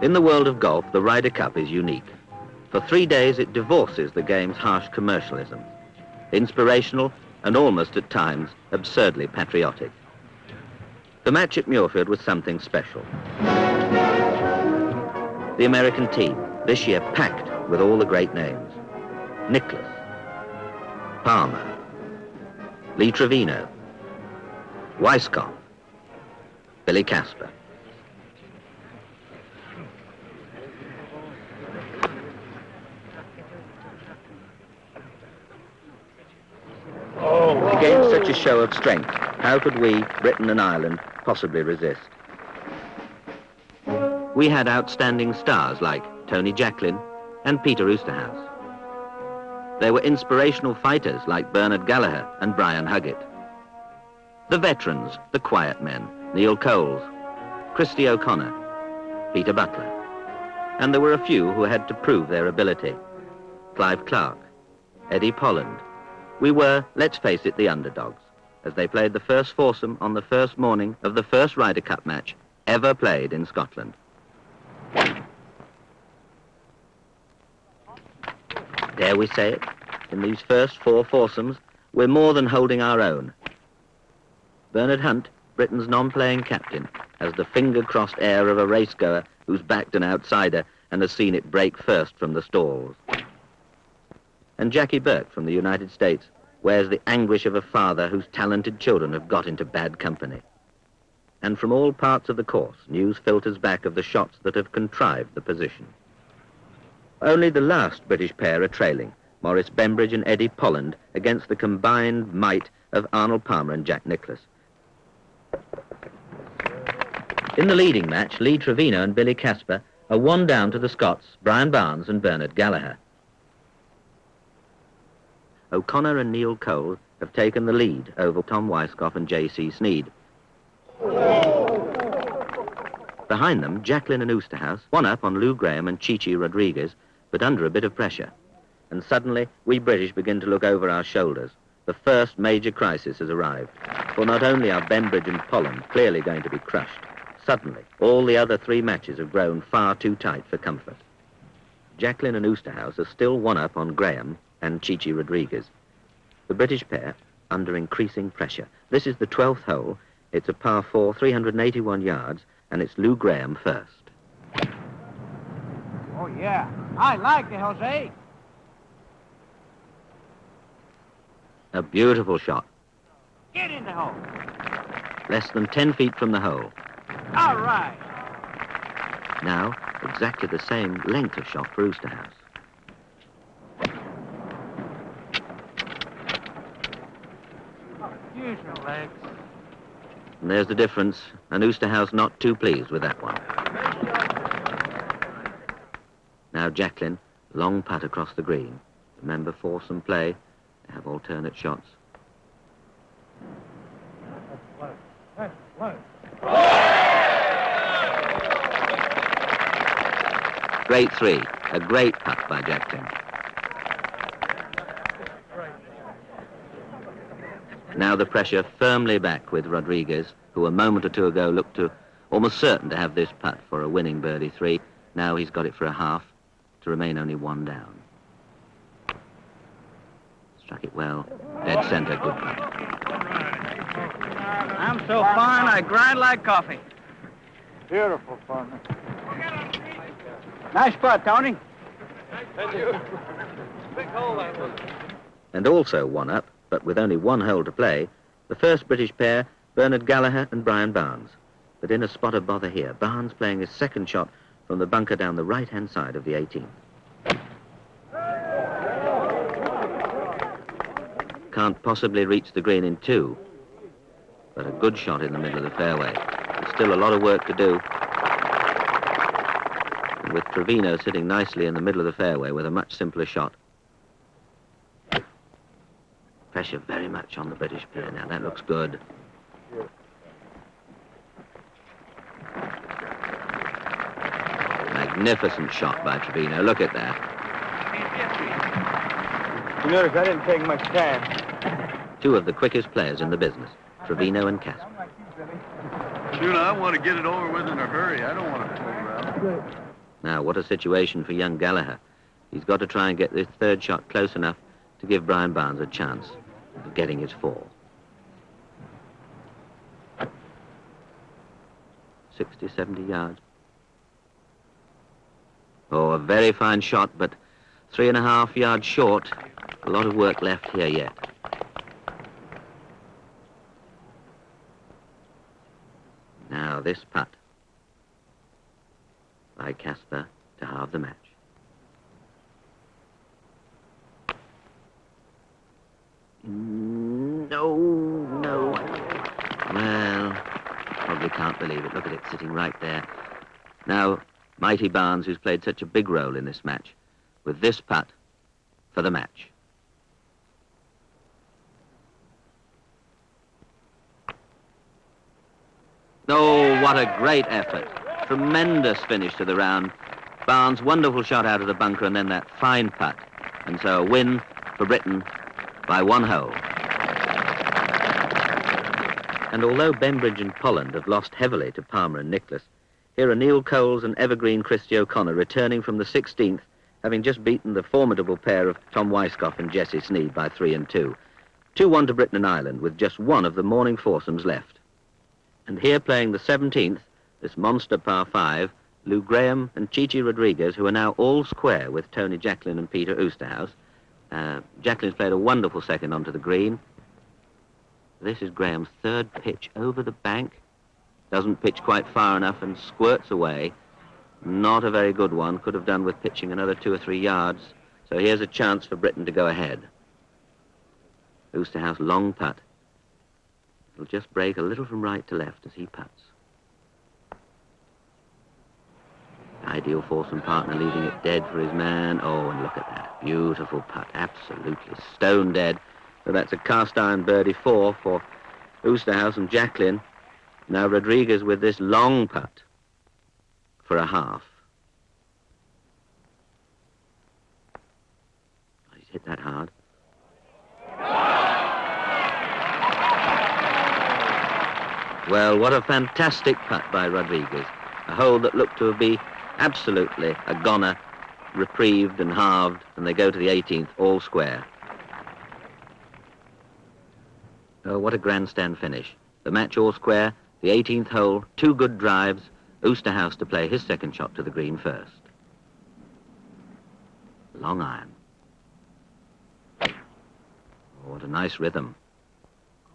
In the world of golf, the Ryder Cup is unique. For 3 days, it divorces the game's harsh commercialism. Inspirational and almost at times absurdly patriotic. The match at Muirfield was something special. The American team, this year packed with all the great names. Nicklaus, Palmer, Lee Trevino, Weiskopf, Billy Casper. Against such a show of strength, how could we, Britain and Ireland, possibly resist? We had outstanding stars like Tony Jacklin and Peter Oosterhuis. There were inspirational fighters like Bernard Gallagher and Brian Huggett. The veterans, the quiet men, Neil Coles, Christy O'Connor, Peter Butler. And there were a few who had to prove their ability. Clive Clark, Eddie Polland. We were, let's face it, the underdogs, as they played the first foursome on the first morning of the first Ryder Cup match ever played in Scotland. Dare we say it? In these first 4 foursomes, we're more than holding our own. Bernard Hunt, Britain's non-playing captain, has the finger-crossed air of a racegoer who's backed an outsider and has seen it break first from the stalls. And Jackie Burke from the United States wears the anguish of a father whose talented children have got into bad company. And from all parts of the course, news filters back of the shots that have contrived the position. Only the last British pair are trailing, Maurice Bembridge and Eddie Polland, against the combined might of Arnold Palmer and Jack Nicklaus. In the leading match, Lee Trevino and Billy Casper are 1 down to the Scots, Brian Barnes and Bernard Gallagher. O'Connor and Neil Cole have taken the lead over Tom Weiskopf and J.C. Sneed. Behind them, Jacklin and Oosterhuis, 1 up on Lou Graham and Chichi Rodriguez, but under a bit of pressure. And suddenly, we British begin to look over our shoulders. The first major crisis has arrived. For not only are Bembridge and Polland clearly going to be crushed, suddenly, all the other 3 matches have grown far too tight for comfort. Jacklin and Oosterhuis are still 1 up on Graham and Chichi Rodriguez. The British pair under increasing pressure. This is the 12th hole. It's a par 4, 381 yards, and it's Lou Graham first. Oh, yeah. I like it, Jose. A beautiful shot. Get in the hole. Less than 10 feet from the hole. All right. Now, exactly the same length of shot for Oosterhuis. Use your legs. And there's the difference, and Oosterhuis not too pleased with that one. Now Jacklin, long putt across the green. Remember, foursome play, they have alternate shots. Great 3, a great putt by Jacklin. Now the pressure firmly back with Rodriguez, who a moment or 2 ago looked to almost certain to have this putt for a winning birdie 3. Now he's got it for a half, to remain only 1 down. Struck it well, dead center, good putt. I'm so fine, I grind like coffee. Beautiful fun. Nice putt, Tony. Thank you. Big hole that was. And also 1 up, but with only 1 hole to play, the first British pair, Bernard Gallagher and Brian Barnes. But in a spot of bother here, Barnes playing his second shot from the bunker down the right-hand side of the 18th. Can't possibly reach the green in 2, but a good shot in the middle of the fairway. There's still a lot of work to do. And with Trevino sitting nicely in the middle of the fairway with a much simpler shot. Pressure very much on the British pair now. That looks good. Magnificent shot by Trevino. Look at that. You notice I didn't take much time. 2 of the quickest players in the business, Trevino and Casper. Shoot, I want to get it over with in a hurry. I don't want to fool around. Now, what a situation for young Gallagher. He's got to try and get this third shot close enough to give Brian Barnes a chance of getting his fall. 60, 70 yards. Oh, a very fine shot, but 3.5 yards short. A lot of work left here yet. Now this putt by Casper to halve the match. No. Well, probably can't believe it. Look at it sitting right there. Now, Mighty Barnes, who's played such a big role in this match, with this putt for the match. Oh, what a great effort. Tremendous finish to the round. Barnes, wonderful shot out of the bunker, and then that fine putt. And so a win for Britain by 1 hole. And although Bembridge and Polland have lost heavily to Palmer and Nicholas, here are Neil Coles and evergreen Christy O'Connor returning from the 16th, having just beaten the formidable pair of Tom Weiskopf and Jesse Sneed by 3 and 2. 2-1 to Britain and Ireland, with just one of the morning foursomes left. And here playing the 17th, this monster par 5, Lou Graham and Chichi Rodriguez, who are now all square with Tony Jacklin and Peter Oosterhuis. Jacklin's played a wonderful second onto the green. This is Graham's third pitch over the bank. Doesn't pitch quite far enough and squirts away. Not a very good one. Could have done with pitching another 2 or 3 yards. So here's a chance for Britain to go ahead. Oosterhuis, long putt. It'll just break a little from right to left as he putts. Ideal foursome partner leaving it dead for his man. Oh, and look at that. Beautiful putt. Absolutely stone dead. So that's a cast iron birdie 4 for Oosterhuis and Jacklin. Now Rodriguez with this long putt for a half. He's hit that hard. Well, what a fantastic putt by Rodriguez. A hole that looked to be absolutely a goner, reprieved and halved, and they go to the 18th, all square. Oh, what a grandstand finish. The match all square, the 18th hole, 2 good drives, Oosterhuis to play his second shot to the green first. Long iron. Oh, what a nice rhythm.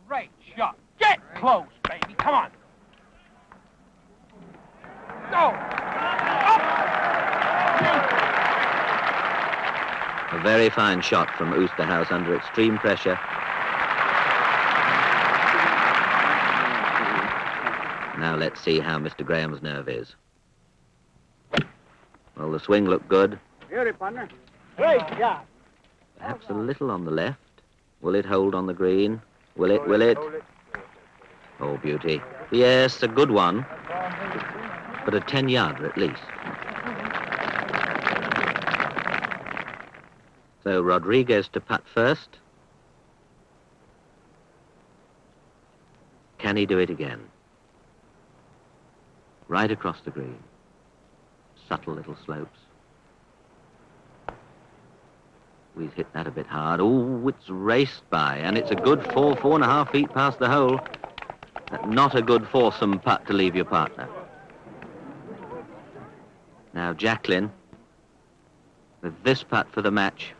Great shot. Get close, baby. Come on. Go. Up. A very fine shot from Oosterhuis under extreme pressure. Now let's see how Mr. Graham's nerve is. Well, the swing looked good. Beauty, partner. Great shot. Perhaps a little on the left. Will it hold on the green? Will it? Will it? Oh, beauty. Yes, a good one. But a 10-yarder at least. So Rodriguez to putt first. Can he do it again? Right across the green. Subtle little slopes. We've hit that a bit hard. Oh, it's raced by, and it's a good 4.5 feet past the hole. Not a good foursome putt to leave your partner. Now Jacklin with this putt for the match.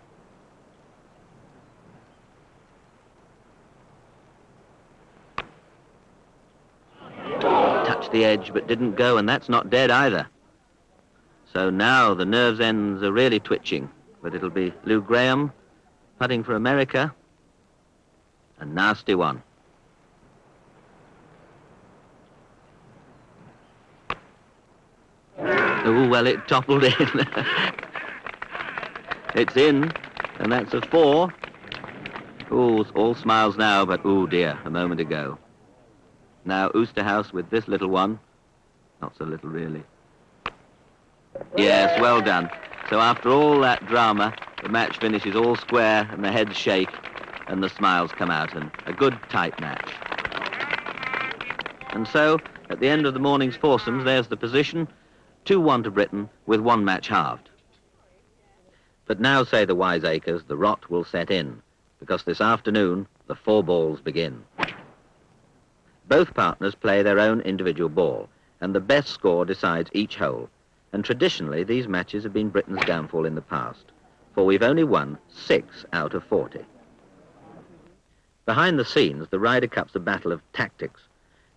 Touched the edge but didn't go, and that's not dead either. So now the nerves ends are really twitching, but it'll be Lou Graham putting for America. A nasty one. Oh, well, it toppled in. It's in, and that's a 4. Oh, all smiles now, but oh dear, a moment ago. Now Oosterhuis with this little one. Not so little, really. Yes, well done. So after all that drama, the match finishes all square, and the heads shake, and the smiles come out, and a good, tight match. And so, at the end of the morning's foursomes, there's the position. 2-1 to Britain with 1 match halved. But now, say the wiseacres, the rot will set in, because this afternoon the 4 balls begin. Both partners play their own individual ball, and the best score decides each hole. And traditionally, these matches have been Britain's downfall in the past, for we've only won 6 out of 40. Behind the scenes, the Ryder Cup's a battle of tactics.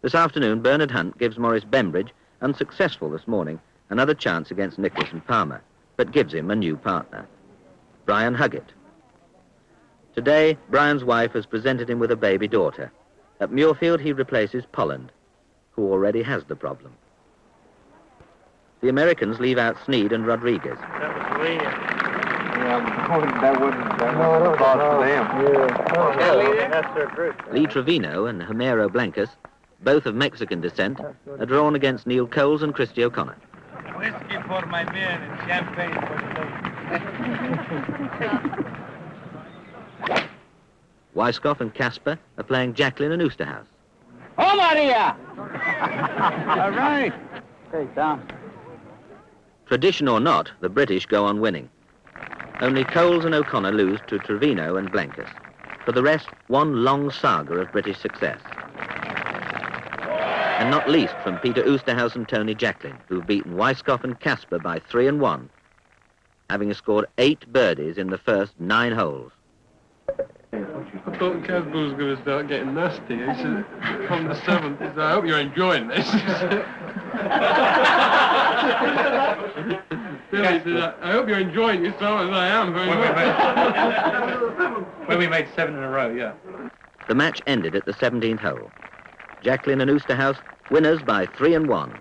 This afternoon, Bernard Hunt gives Maurice Bembridge, unsuccessful this morning, another chance against Nicholas and Palmer, but gives him a new partner, Brian Huggett. Today, Brian's wife has presented him with a baby daughter. At Muirfield, he replaces Polland, who already has the problem. The Americans leave out Sneed and Rodriguez. That was Lee. Yeah, that wasn't the boss for them. Yeah, that's their group. Lee Trevino and Homero Blancas, both of Mexican descent, are drawn against Neil Coles and Christy O'Connor. Whiskey for my men and champagne for the ladies. Weiskopf and Casper are playing Jacqueline and Oosterhouse. Oh, Maria! All right. Hey, Tom. Tradition or not, the British go on winning. Only Coles and O'Connor lose to Trevino and Blancas. For the rest, one long saga of British success. And not least from Peter Oosterhouse and Tony Jacqueline, who've beaten Weiskopf and Casper by 3-1, having scored 8 birdies in the first 9 holes. I thought Casper was going to start getting nasty. He said, from the 7th, he said, I hope you're enjoying this. Billy said, I hope you're enjoying it so as I am very much. When we made 7 in a row, yeah. The match ended at the 17th hole. Jacqueline and Oosterhouse winners by 3-1.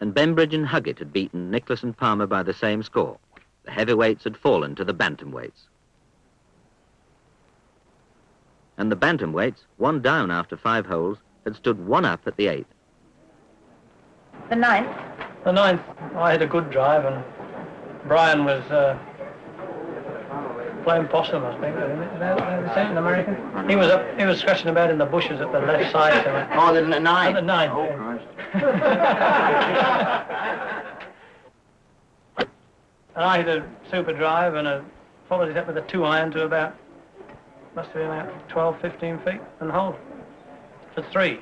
And Bembridge and Huggett had beaten Nicholas and Palmer by the same score. The heavyweights had fallen to the bantamweights. And the bantamweights, 1 down after 5 holes, had stood 1 up at the 8th. The 9th? The 9th, I had a good drive, and Brian was playing possum, I think. Is that the same in American? He was scratching about in the bushes at the left side. Oh, the 9th. At the 9th. Oh, Christ. And I had a super drive and followed it up with a 2-iron to about, must have been about 12, 15 feet, and hold for 3.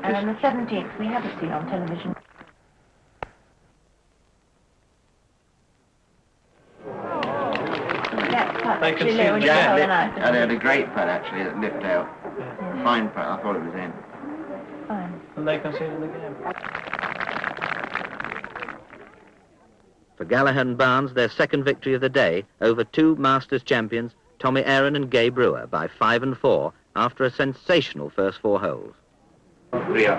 And on the 17th, we haven't seen on television. They can see the I had a great putt, actually, that lift out. Fine putt, I thought it was in. Fine. And they conceded the game. For Gallagher and Barnes, their second victory of the day over 2 Masters champions, Tommy Aaron and Gay Brewer, by 5 and 4 after a sensational first 4 holes. 3 up.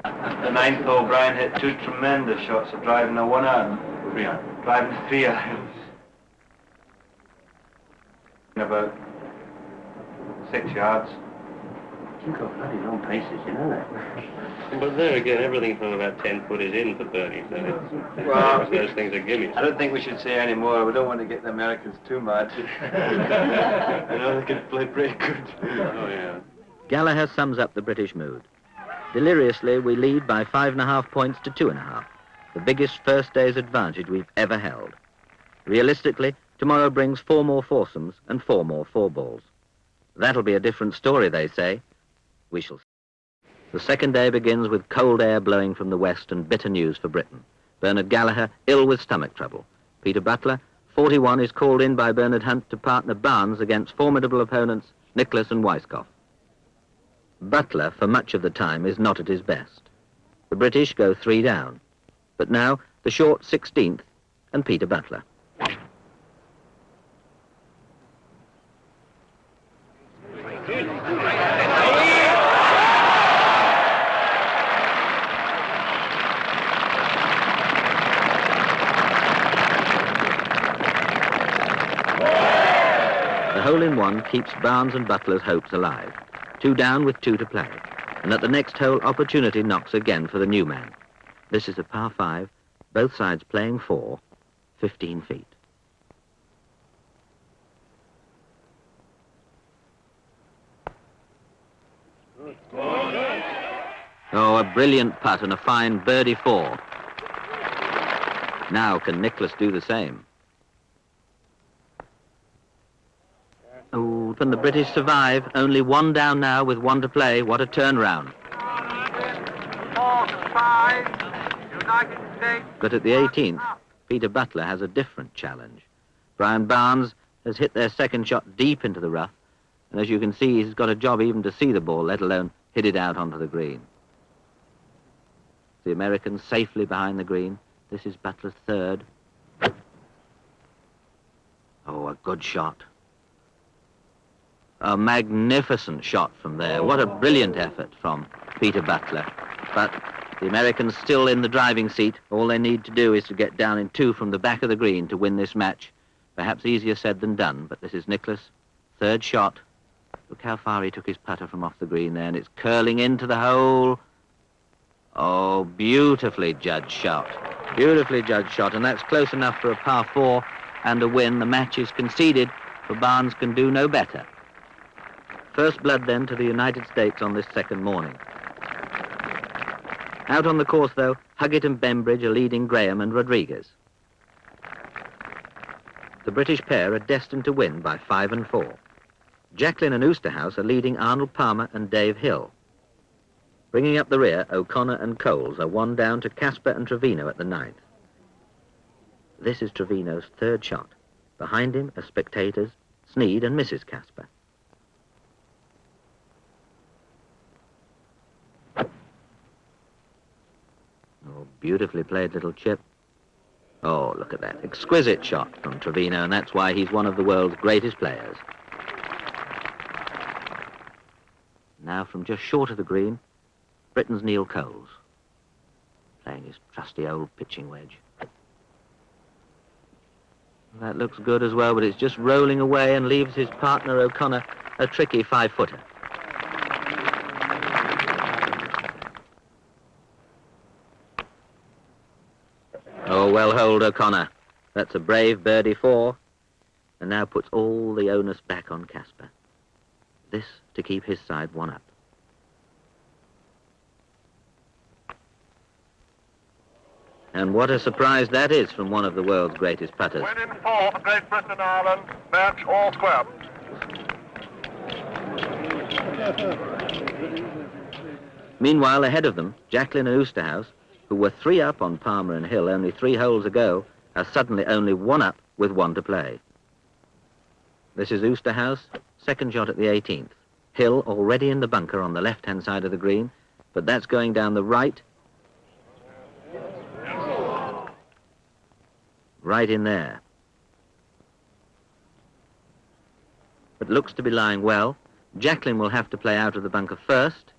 At the 9th hole, Brian hit 2 tremendous shots of driving a 1-iron. 3 iron. Driving 3 irons. In about 6 yards. You got bloody long paces, you know that. But there again, everything from about 10 foot is in for birdie, so Well, those things are gimmies. I don't think we should say any more. We don't want to get the Americans too mad. I know they can play pretty good. Oh, yeah. Gallagher sums up the British mood. Deliriously, we lead by 5.5 points to 2.5, the biggest first day's advantage we've ever held. Realistically, tomorrow brings 4 more foursomes and 4 more 4-balls. That'll be a different story, they say. We shall see. The second day begins with cold air blowing from the west and bitter news for Britain. Bernard Gallagher, ill with stomach trouble. Peter Butler, 41, is called in by Bernard Hunt to partner Barnes against formidable opponents Nicholas and Weiskopf. Butler, for much of the time, is not at his best. The British go 3 down. But now, the short 16th and Peter Butler. The hole-in-one keeps Barnes and Butler's hopes alive. 2 down with 2 to play. And at the next hole, opportunity knocks again for the new man. This is a par 5, both sides playing 4, 15 feet. Oh, a brilliant putt and a fine birdie 4. Now can Nicholas do the same? Oh, can the British survive? Only 1 down now with 1 to play. What a turnaround. 4-5, United States. But at the 18th, Peter Butler has a different challenge. Brian Barnes has hit their second shot deep into the rough, and as you can see, he's got a job even to see the ball, let alone hit it out onto the green. The Americans safely behind the green. This is Butler's third. Oh, a good shot. A magnificent shot from there. What a brilliant effort from Peter Butler. But the Americans still in the driving seat. All they need to do is to get down in 2 from the back of the green to win this match. Perhaps easier said than done, but this is Nicholas. Third shot. Look how far he took his putter from off the green there, and it's curling into the hole. Oh, beautifully judged shot. Beautifully judged shot, and that's close enough for a par 4 and a win. The match is conceded, for Barnes can do no better. First blood then to the United States on this second morning. Out on the course, though, Huggett and Bembridge are leading Graham and Rodriguez. The British pair are destined to win by 5 and 4. Jacklin and Oosterhouse are leading Arnold Palmer and Dave Hill. Bringing up the rear, O'Connor and Coles are 1 down to Casper and Trevino at the 9th. This is Trevino's third shot. Behind him are spectators, Sneed and Mrs. Casper. Oh, beautifully played little chip. Oh, look at that. Exquisite shot from Trevino, and that's why he's one of the world's greatest players. Now from just short of the green, Britain's Neil Coles, playing his trusty old pitching wedge. That looks good as well, but it's just rolling away and leaves his partner O'Connor a tricky 5-footer. Oh, well holed O'Connor. That's a brave birdie 4, and now puts all the onus back on Casper. This to keep his side 1 up. And what a surprise that is from one of the world's greatest putters. Winning 4 for Great Britain and Ireland. Match all square. Meanwhile, ahead of them, Jacklin and Oosterhouse, who were 3 up on Palmer and Hill only 3 holes ago, are suddenly only 1 up with 1 to play. This is Oosterhouse, second shot at the 18th. Hill already in the bunker on the left-hand side of the green, but that's going down the right. Right in there. But looks to be lying well. Jacklin will have to play out of the bunker first.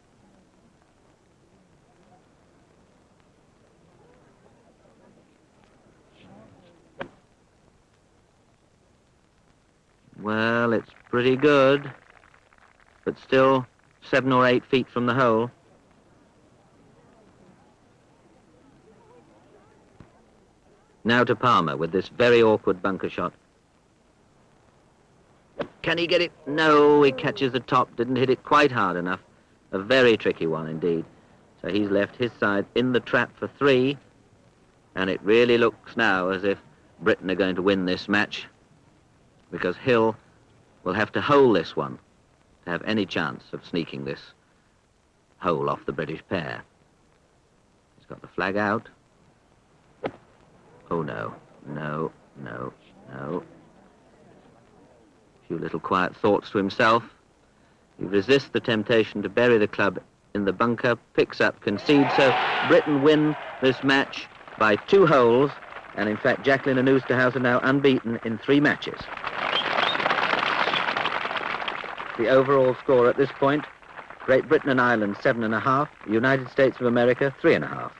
Well, it's pretty good, but still 7 or 8 feet from the hole. Now to Palmer with this very awkward bunker shot. Can he get it? No, he catches the top, didn't hit it quite hard enough. A very tricky one indeed. So he's left his side in the trap for 3, and it really looks now as if Britain are going to win this match, because Hill will have to hole this one to have any chance of sneaking this hole off the British pair. He's got the flag out. Oh, no, no, no, no. A few little quiet thoughts to himself. He resists the temptation to bury the club in the bunker, picks up, concedes, so Britain win this match by 2 holes, and in fact Jacklin and Oosterhouse are now unbeaten in 3 matches. The overall score at this point, Great Britain and Ireland 7.5, United States of America 3.5.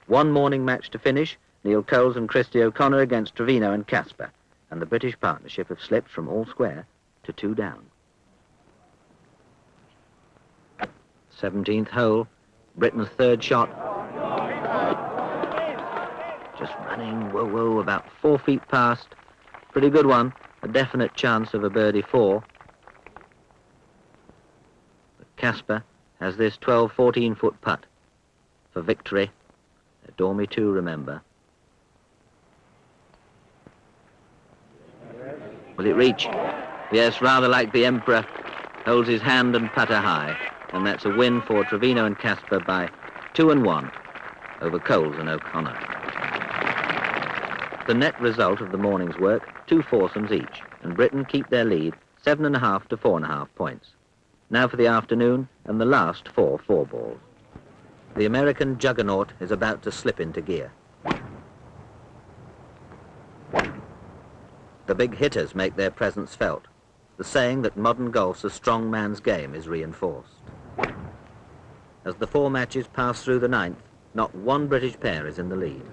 1 morning match to finish, Neil Coles and Christy O'Connor against Trevino and Casper, and the British partnership have slipped from all square to 2 down. 17th hole, Britain's third shot. Just running, whoa, whoa, about 4 feet past. Pretty good one, a definite chance of a birdie 4. But Casper has this 12-14-foot putt for victory. Adore me too, remember. Will it reach? Yes, rather like the Emperor. Holds his hand and putter high. And that's a win for Trevino and Casper by 2-1 over Coles and O'Connor. The net result of the morning's work, 2 foursomes each, and Britain keep their lead 7.5 to 4.5 points. Now for the afternoon and the last 4 4-balls. The American juggernaut is about to slip into gear. The big hitters make their presence felt. The saying that modern golf's a strong man's game is reinforced. As the 4 matches pass through the 9th, not one British pair is in the lead.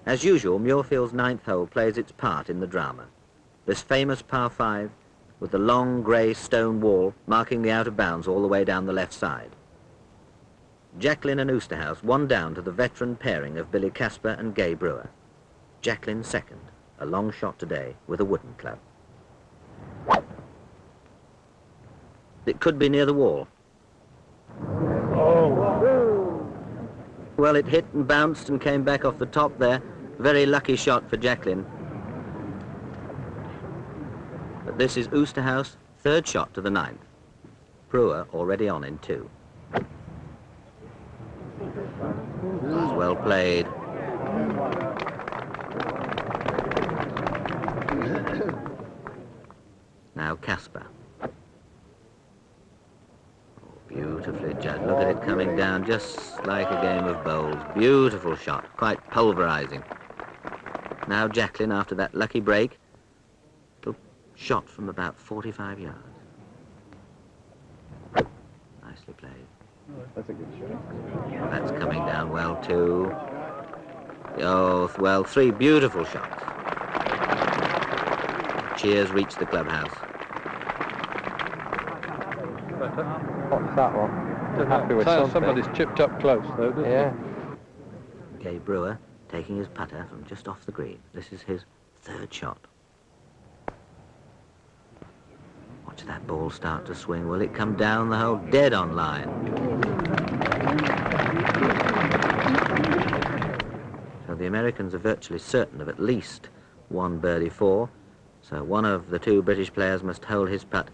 As usual, Muirfield's 9th hole plays its part in the drama. This famous par 5, with the long grey stone wall marking the out of bounds all the way down the left side. Jacklin and Oosterhouse 1 down to the veteran pairing of Billy Casper and Gay Brewer. Jacklin second, a long shot today with a wooden club. It could be near the wall. Well, it hit and bounced and came back off the top there. Very lucky shot for Jacklin. But this is Oosterhouse, 3rd shot to the 9th. Brewer already on in 2. That's well played. Now Casper. Beautifully judged. Look at it coming down just like a game of bowls. Beautiful shot, quite pulverizing. Now Jacklin, after that lucky break, shot from about 45 yards. Nicely played. That's a good shot. That's coming down well too. Oh, well, 3 beautiful shots. Cheers reached the clubhouse. What's that one? Happy with something. Somebody's chipped up close, though, doesn't Yeah. Gay Brewer taking his putter from just off the green. This is his 3rd shot. Watch that ball start to swing. Will it come down the hole? Dead on line. So the Americans are virtually certain of at least 1 birdie 4. So one of the 2 British players must hold his putt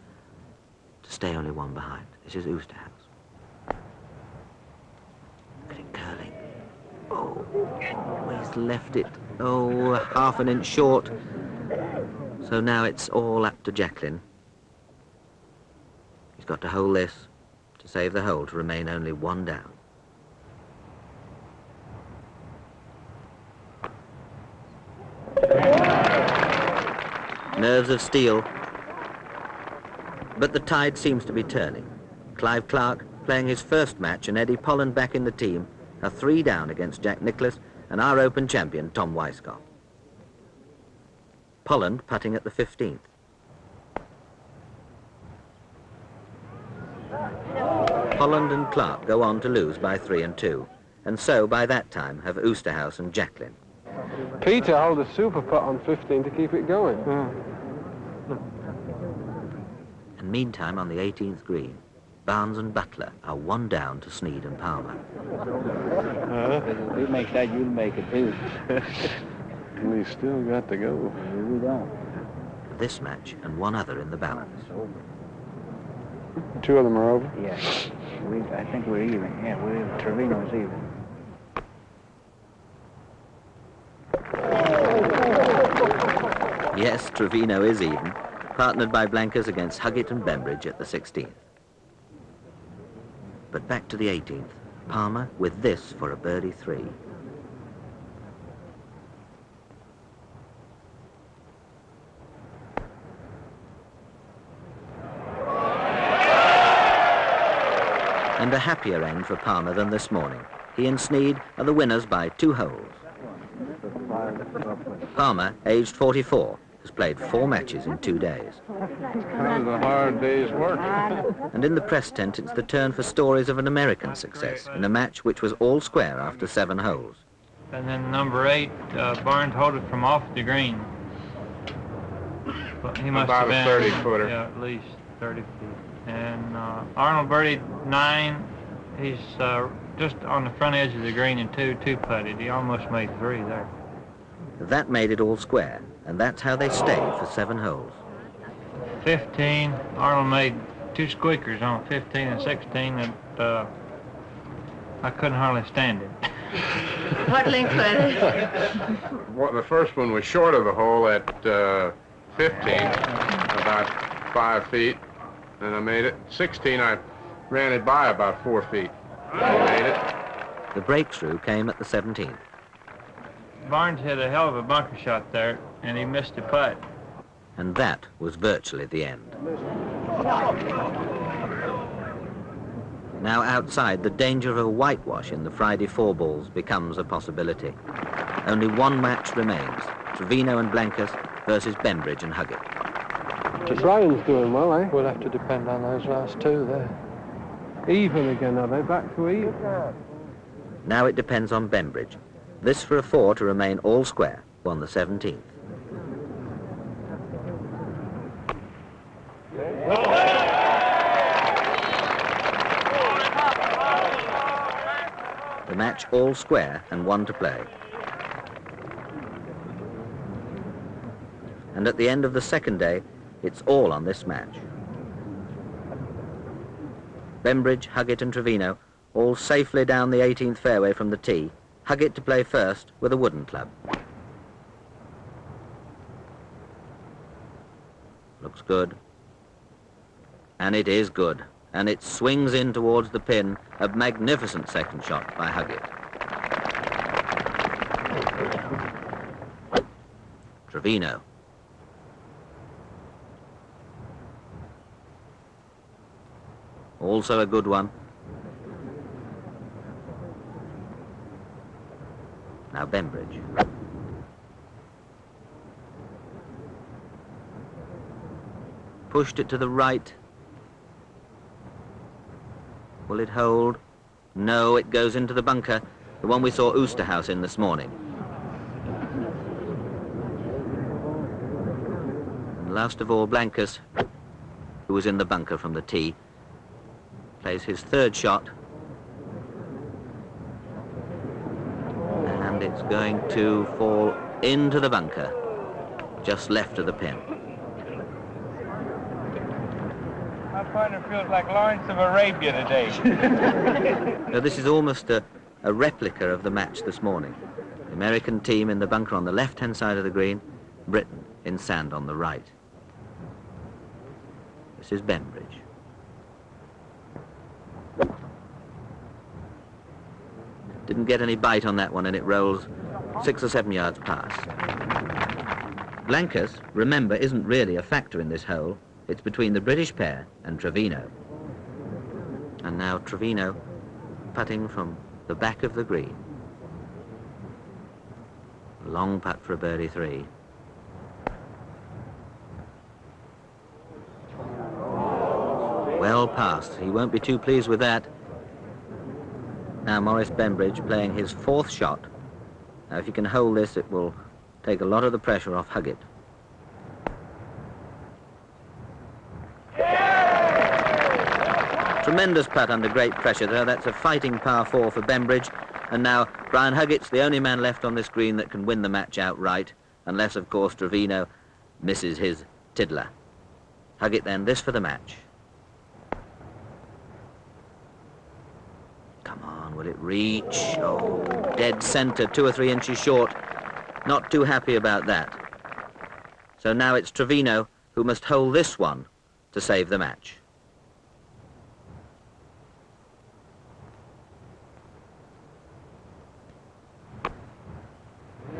to stay only 1 behind. This is Oosterhouse. Look at it curling. Oh, he's left it, half an inch short. So now it's all up to Jacklin. He's got to hold this to save the hole, to remain only 1 down. Nerves of steel. But the tide seems to be turning. Clive Clark, playing his first match, and Eddie Polland back in the team, are 3 down against Jack Nicklaus and our Open champion, Tom Weisskopf. Polland putting at the 15th. Polland and Clark go on to lose by 3 and 2, and so by that time have Oosterhouse and Jacklin. Peter held a super putt on 15 to keep it going. And meantime, on the 18th green, Barnes and Butler are 1 down to Sneed and Palmer. If you make that, you'll make it too. We still got to go. We don't. This match and 1 other in the balance. 2 of them are over. Yeah. I think we're even. Yeah, Trevino's even. Yes, Trevino is even, partnered by Blankers against Huggett and Bembridge at the 16th. But back to the 18th, Palmer with this for a birdie 3. And a happier end for Palmer than this morning. He and Sneed are the winners by 2 holes. Palmer, aged 44, has played 4 matches in 2 days. That was a hard day's work. And in the press tent, it's the turn for stories of an American success in a match which was all square after 7 holes. And then number 8, Barnes hold it from off the green. But he must About have a been 30-footer. Yeah, at least 30 feet. And Arnold birdied 9, He's just on the front edge of the green and two-putted. He almost made 3 there. That made it all square, and that's how they stayed for 7 holes. 15, Arnold made 2 squeakers on 15 and 16 that I couldn't hardly stand it. What length was it? Well, the first one was short of the hole at 15, about 5 feet, and I made it. 16, I ran it by about 4 feet. I made it. The breakthrough came at the 17th. Barnes hit a hell of a bunker shot there, and he missed the putt. And that was virtually the end. Now outside, the danger of a whitewash in the Friday 4 balls becomes a possibility. Only one match remains, Trevino and Blancas versus Bembridge and Huggett. Brian's doing well, eh? We'll have to depend on those last 2 there. Even again, are they? Back to even? Now it depends on Bembridge. This for a 4 to remain all square on the 17th. The match all square and 1 to play. And at the end of the second day, it's all on this match. Bembridge, Huggett and Trevino all safely down the 18th fairway from the tee. Huggett to play first with a wooden club. Looks good. And it is good. And it swings in towards the pin. A magnificent second shot by Huggett. Trevino. Also a good one. Now Bembridge. Pushed it to the right. Will it hold? No, it goes into the bunker, the one we saw Oosterhouse in this morning. And last of all, Blancas, who was in the bunker from the tee, plays his 3rd shot. And it's going to fall into the bunker, just left of the pin. I find it feels like Lawrence of Arabia today. Now, this is almost a replica of the match this morning. The American team in the bunker on the left-hand side of the green, Britain in sand on the right. This is Bembridge. Didn't get any bite on that one, and it rolls 6 or 7 yards past. Blancas, remember, isn't really a factor in this hole. It's between the British pair and Trevino. And now Trevino putting from the back of the green. Long putt for a birdie 3. Well past. He won't be too pleased with that. Now Maurice Bembridge playing his 4th shot. Now if he can hold this, it will take a lot of the pressure off Huggett. Tremendous putt under great pressure though. That's a fighting par 4 for Bembridge. And now Brian Huggett's the only man left on this green that can win the match outright, unless of course Trevino misses his tiddler. Huggett then, this for the match. Come on, will it reach? Oh, dead center, 2 or 3 inches short. Not too happy about that. So now it's Trevino who must hold this one to save the match.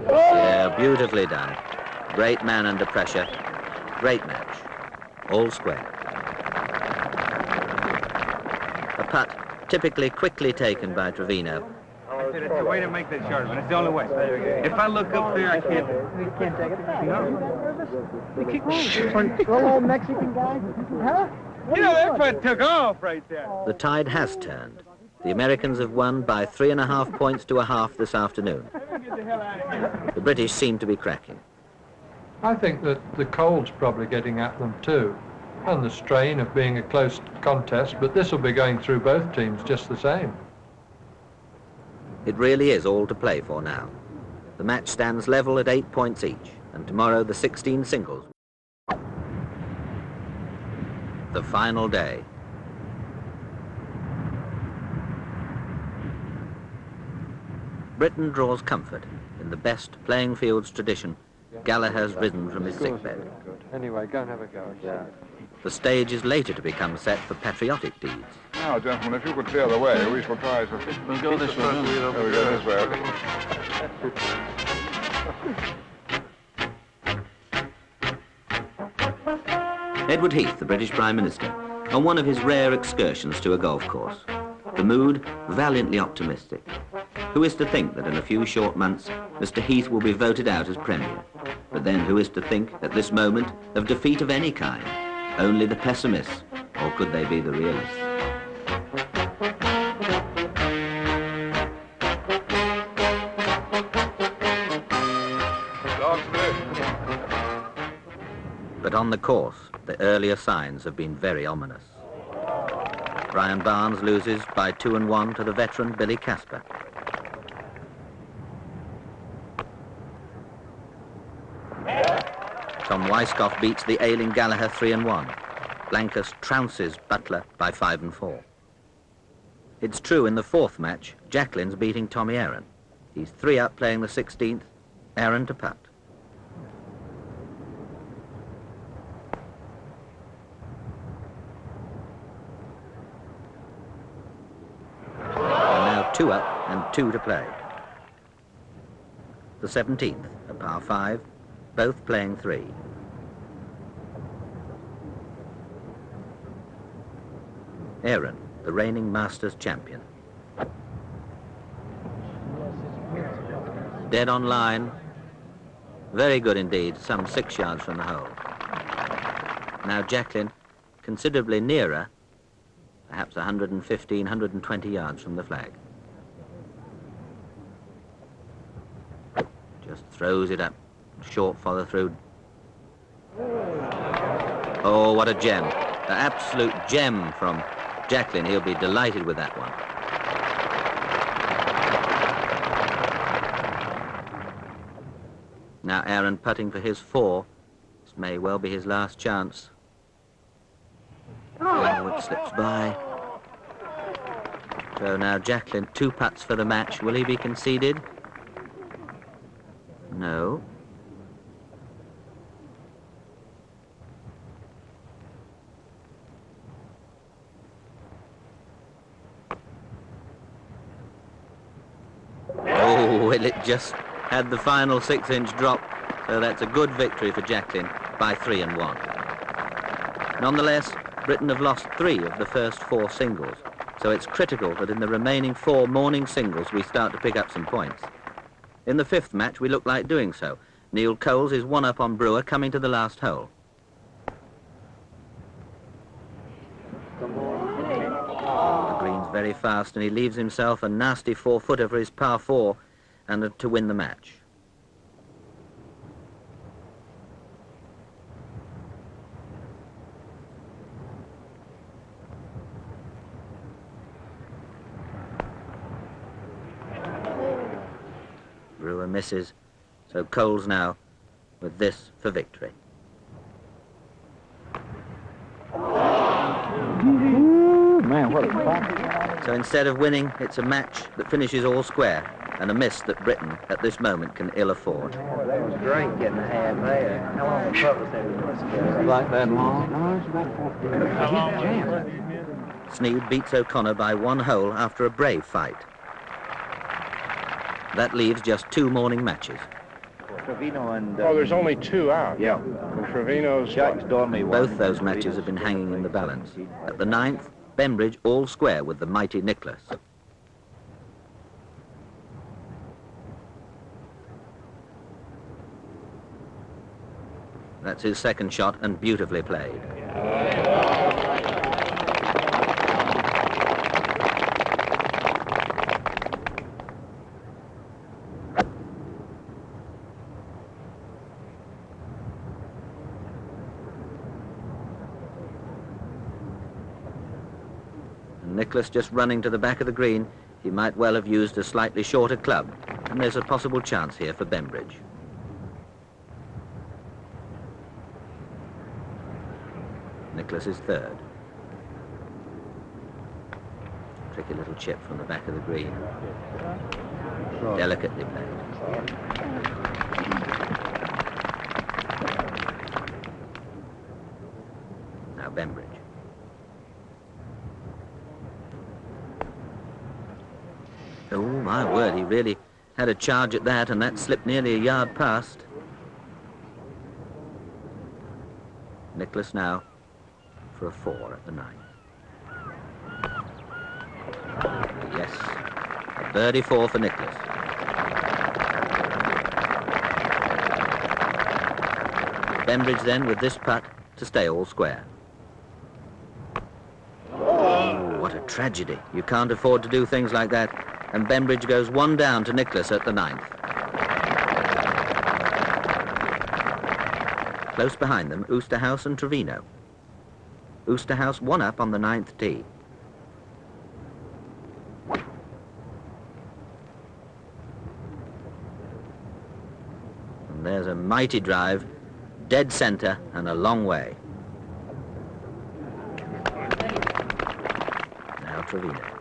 Yeah, beautifully done. Great man under pressure. Great match. All square. A putt typically quickly taken by Trevino. It's the way to make that shot, but it's the only way. If I look up there, I can't. We can't take it. No. Kick little old Mexican guy. Huh? You know, that putt took off right there. The tide has turned. The Americans have won by 3.5 points to a half this afternoon. The British seem to be cracking. I think that the cold's probably getting at them too. And the strain of being a close contest, but this will be going through both teams just the same. It really is all to play for now. The match stands level at 8 points each, and tomorrow the 16 singles. The final day. Britain draws comfort. In the best playing fields tradition, Gallagher's risen from his sickbed. Anyway, go and have a go. Yeah. The stage is later to become set for patriotic deeds. Now, gentlemen, if you could clear the way, we shall try to... We'll go this way. There we go, this way. Edward Heath, the British Prime Minister, on one of his rare excursions to a golf course. The mood valiantly optimistic. Who is to think that in a few short months, Mr. Heath will be voted out as Premier? But then who is to think, at this moment, of defeat of any kind? Only the pessimists, or could they be the realists? But on the course, the earlier signs have been very ominous. Brian Barnes loses by 2-1 to the veteran Billy Casper. Tom Weiskopf beats the ailing Gallagher 3-1. Blankus trounces Butler by 5-4. It's true in the fourth match, Jacqueline's beating Tommy Aaron. He's 3 up playing the 16th, Aaron to putt. And now 2 up and 2 to play. The 17th, a par 5, both playing 3. Aaron, the reigning Masters champion. Dead on line. Very good indeed, some 6 yards from the hole. Now Jacqueline, considerably nearer, perhaps 115, 120 yards from the flag. Just throws it up. Short follow through. Oh, what a gem. An absolute gem from Jacqueline. He'll be delighted with that one. Now Aaron putting for his 4. This may well be his last chance. Oh, it slips by. So now Jacqueline, 2 putts for the match. Will he be conceded? No. Oh, well, it just had the final 6-inch drop, so that's a good victory for Jacqueline by 3-1. Nonetheless, Britain have lost 3 of the first 4 singles, so it's critical that in the remaining 4 morning singles we start to pick up some points. In the 5th match, we look like doing so. Neil Coles is 1 up on Brewer coming to the last hole. The green's very fast, and he leaves himself a nasty 4-footer for his par 4 and to win the match. Brewer misses, so Coles now with this for victory. Man, what a fight. So instead of winning, it's a match that finishes all square, and a miss that Britain at this moment can ill afford. That was great getting a hand there. How long the putt was that? Like that long? No, it's about 4 Sneed beats O'Connor by 1 hole after a brave fight. That leaves just 2 morning matches. Trevino and... Oh, there's only 2 out. Yeah. Trevino's... Both those matches have been hanging in the balance. At the 9th, Bembridge all square with the mighty Nicholas. That's his second shot, and beautifully played. Nicholas just running to the back of the green. He might well have used a slightly shorter club, and there's a possible chance here for Bembridge. Nicholas is third. Tricky little chip from the back of the green. Delicately played. Now Bembridge. Oh, my word, he really had a charge at that, and that slipped nearly a yard past. Nicholas now for a 4 at the 9th. Yes, a birdie 4 for Nicholas. Bembridge then with this putt to stay all square. Oh, what a tragedy. You can't afford to do things like that. And Bembridge goes 1 down to Nicholas at the 9th. Close behind them, Oosterhouse and Trevino. Oosterhouse 1 up on the 9th tee. And there's a mighty drive, dead centre and a long way. Now Trevino.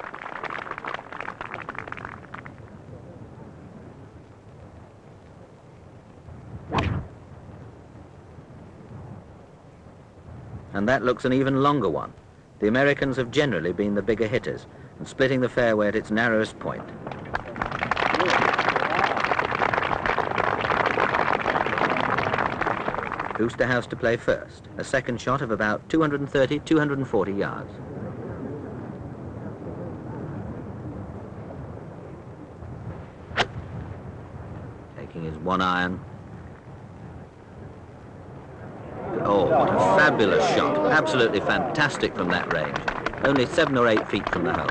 And that looks an even longer one. The Americans have generally been the bigger hitters, and splitting the fairway at its narrowest point. Oosterhouse to play first, a second shot of about 230, 240 yards. Taking his 1 iron. Oh, what a fabulous shot. Absolutely fantastic from that range. Only 7 or 8 feet from the hole.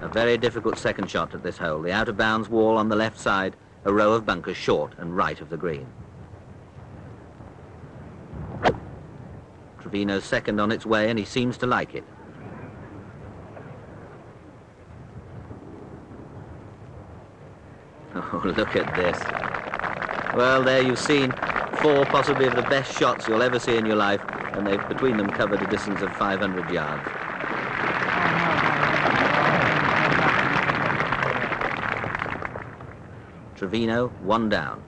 A very difficult second shot at this hole. The out-of-bounds wall on the left side, a row of bunkers short and right of the green. Trevino's second on its way, and he seems to like it. Oh, look at this. Well, there you've seen 4 possibly of the best shots you'll ever see in your life, and they've between them covered a distance of 500 yards. Trevino 1 down.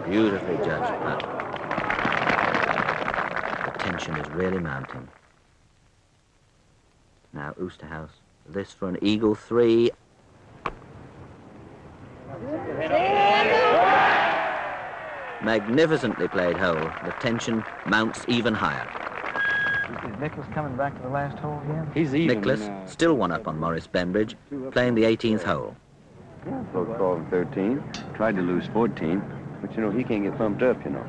Beautifully judged putt. The tension is really mounting. Now Oosterhouse, this for an eagle 3. Magnificently played hole. The tension mounts even higher. Is Nicholas coming back to the last hole again? He's even. Nicholas, still 1 up on Maurice Bembridge, playing the 18th hole. Folks called him 13. Tried to lose 14. But, you know, he can't get pumped up, you know.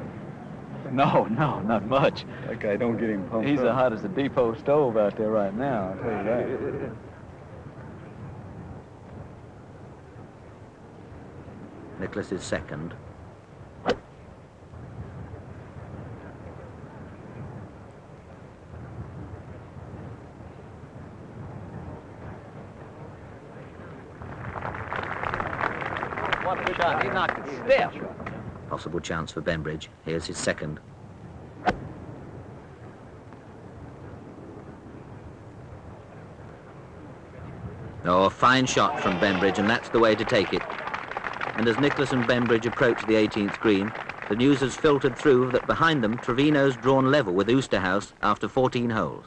No, not much. That guy don't get him pumped up. He's as hot as a depot stove out there right now, I'll tell you that. Nicholas is second. What a shot. He knocked it stiff. Possible chance for Bembridge. Here's his second. Oh, a fine shot from Bembridge, and that's the way to take it. And as Nicholas and Bembridge approach the 18th green, the news has filtered through that behind them, Trevino's drawn level with Oosterhouse after 14 holes.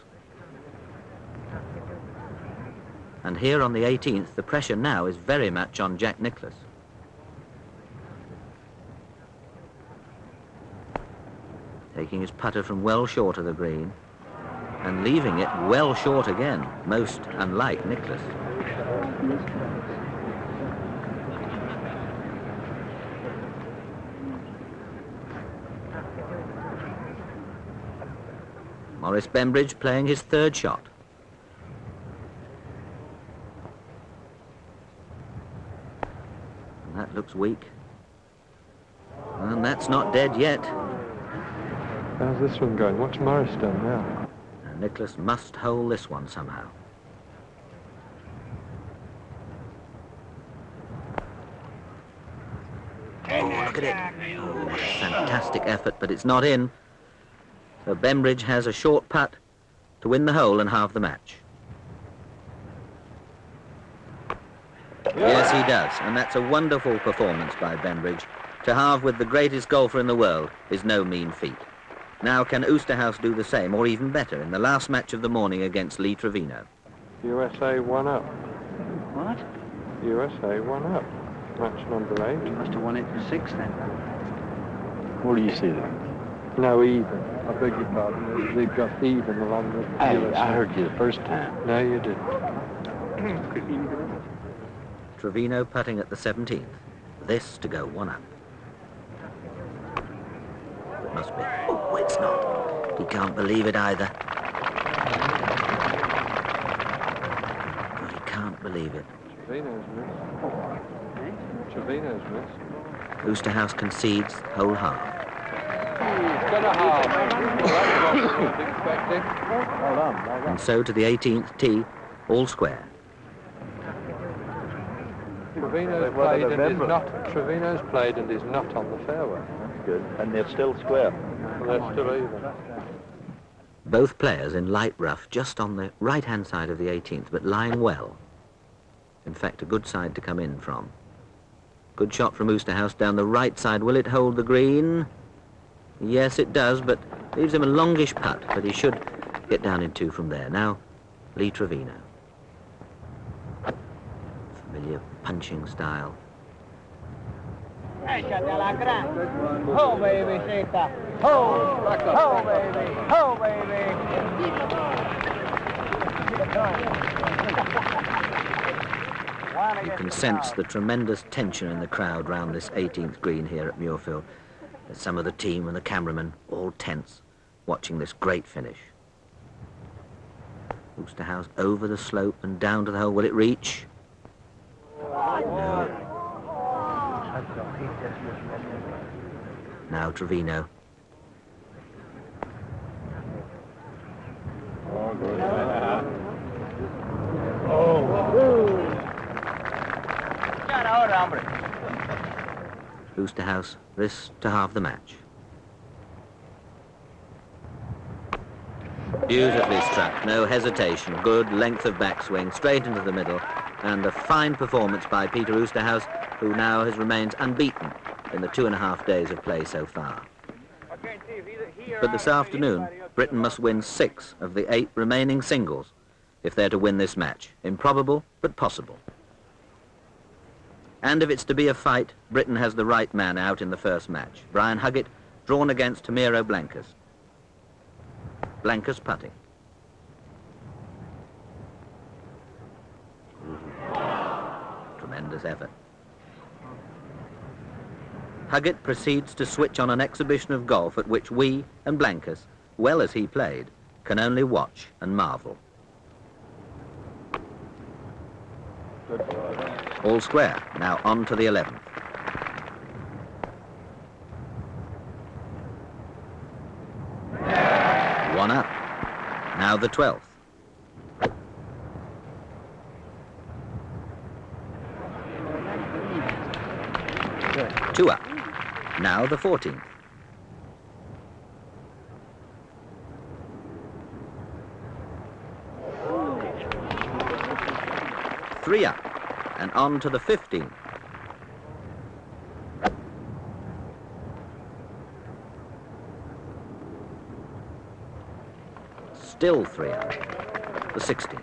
And here on the 18th, the pressure now is very much on Jack Nicklaus. Taking his putter from well short of the green and leaving it well short again, most unlike Nicklaus. Maurice Bembridge playing his 3rd shot. And that looks weak. And that's not dead yet. How's this one going? What's Morris done now? And Nicholas must hold this one somehow. Oh, look at it. Oh, what a fantastic effort, but it's not in. So Bembridge has a short putt to win the hole and halve the match. Yes, he does, and that's a wonderful performance by Bembridge. To halve with the greatest golfer in the world is no mean feat. Now, can Oosterhouse do the same, or even better, in the last match of the morning against Lee Trevino? USA 1 up. What? USA 1 up. Match number 8. You must have won it for 6 then. Where do you see that? No, even. I beg your pardon. They've got even along with USA. I heard you the first time. No, you didn't. Trevino putting at the 17th. This to go 1 up. It must be. Oh, it's not. He can't believe it either. But he can't believe it. Trevino's missed. Trevino's missed. Oosterhouse concedes hole half. He's got a half. That's what I was expecting. Hold on. And so to the 18th tee, all square. Trevino's played and is not on the fairway. That's good. And they're still square. Well, they're still even. Both players in light rough, just on the right-hand side of the 18th, but lying well. In fact, a good side to come in from. Good shot from Oosterhouse down the right side. Will it hold the green? Yes, it does, but leaves him a longish putt, but he should get down in 2 from there. Now, Lee Trevino. Familiar punching style. Ho, baby, Sita. Ho, ho, baby. Ho, baby. You can sense the tremendous tension in the crowd round this 18th green here at Muirfield. There's some of the team and the cameramen all tense, watching this great finish. Oosterhouse over the slope and down to the hole. Will it reach? No. Now Trevino. Oosterhouse, this to halve the match. Beautifully struck, no hesitation, good length of backswing, straight into the middle, and a fine performance by Peter Oosterhouse, who now has remained unbeaten in the 2.5 days of play so far. But this afternoon, Britain must win 6 of the 8 remaining singles if they're to win this match. Improbable, but possible. And if it's to be a fight, Britain has the right man out in the first match. Brian Huggett, drawn against Tamiro Blancas. Blancas putting. Tremendous effort. Huggett proceeds to switch on an exhibition of golf at which we and Blancas, well as he played, can only watch and marvel. All square, now on to the 11th. One up. Now the 12th. Two up. Now the 14th. Three up. And on to the 15th. Still 3 up. The 16th.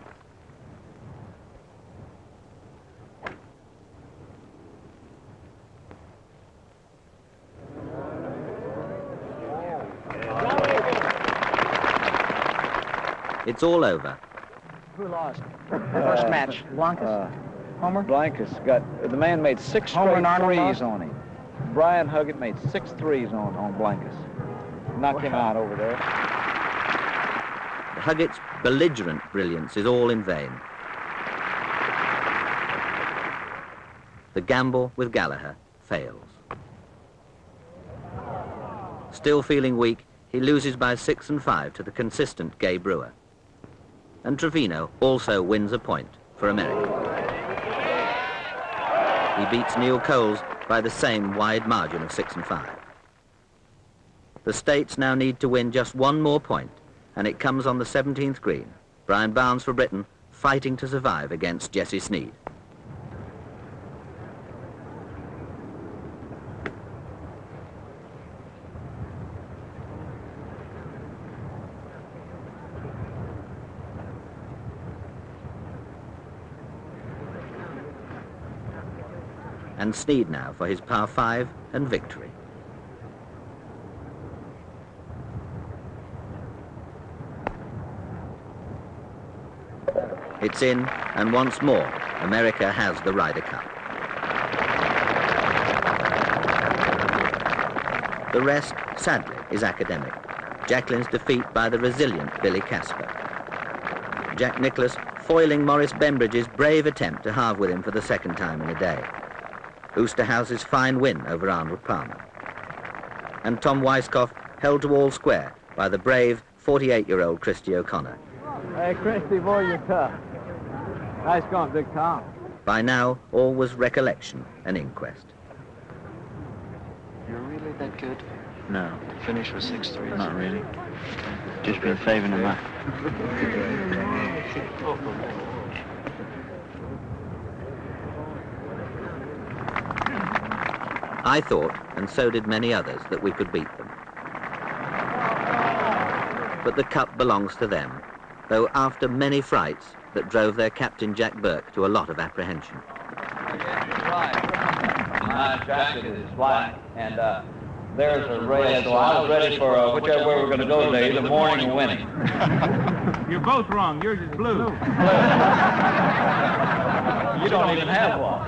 It's all over. Who lost? First match. Blancas. Homer? Blancas got, the man made 6 straight threes on him. Brian Huggett made 6 threes on Blancas. Knocked him out over there. Huggett's belligerent brilliance is all in vain. The gamble with Gallagher fails. Still feeling weak, he loses by 6 and 5 to the consistent Gay Brewer. And Trevino also wins a point for America. He beats Neil Coles by the same wide margin of 6 and 5. The States now need to win just one more point, and it comes on the 17th green. Brian Barnes for Britain, fighting to survive against Jesse Sneed. And Sneed now for his par 5 and victory. It's in, and once more, America has the Ryder Cup. The rest, sadly, is academic. Jacqueline's defeat by the resilient Billy Casper. Jack Nicklaus foiling Maurice Bembridge's brave attempt to halve with him for the second time in a day. Oosterhouse's fine win over Arnold Palmer. And Tom Weiskopf held to all square by the brave 48-year-old Christy O'Connor. Hey, Christy, boy, you're tough. Nice going, Big Tom. By now, all was recollection and inquest. You're really that good? No. Finish with 6-3. Not really. Just been favouring them up. I thought, and so did many others, that we could beat them. But the cup belongs to them, though after many frights that drove their captain Jack Burke to a lot of apprehension. My jacket is black, and there's a red, so I was ready for whichever way we're going to go today, either morning or winning. You're both wrong. Yours is blue. You don't even have one.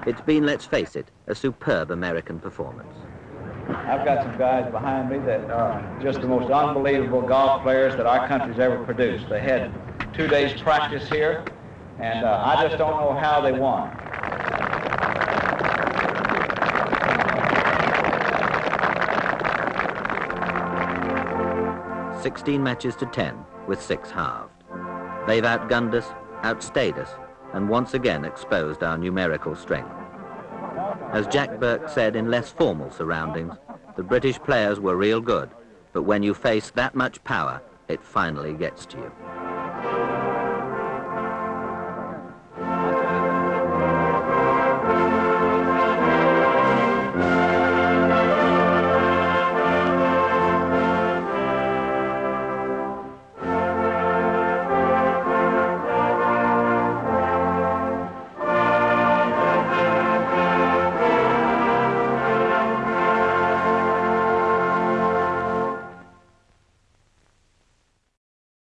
It's been, let's face it, a superb American performance. I've got some guys behind me that are just the most unbelievable golf players that our country's ever produced. They had 2 days practice here, and I just don't know how they won. "16 matches to 10 with 6 halved. They've outgunned us, outstayed us, and once again exposed our numerical strength. As Jack Burke said in less formal surroundings, the British players were real good, but when you face that much power, it finally gets to you."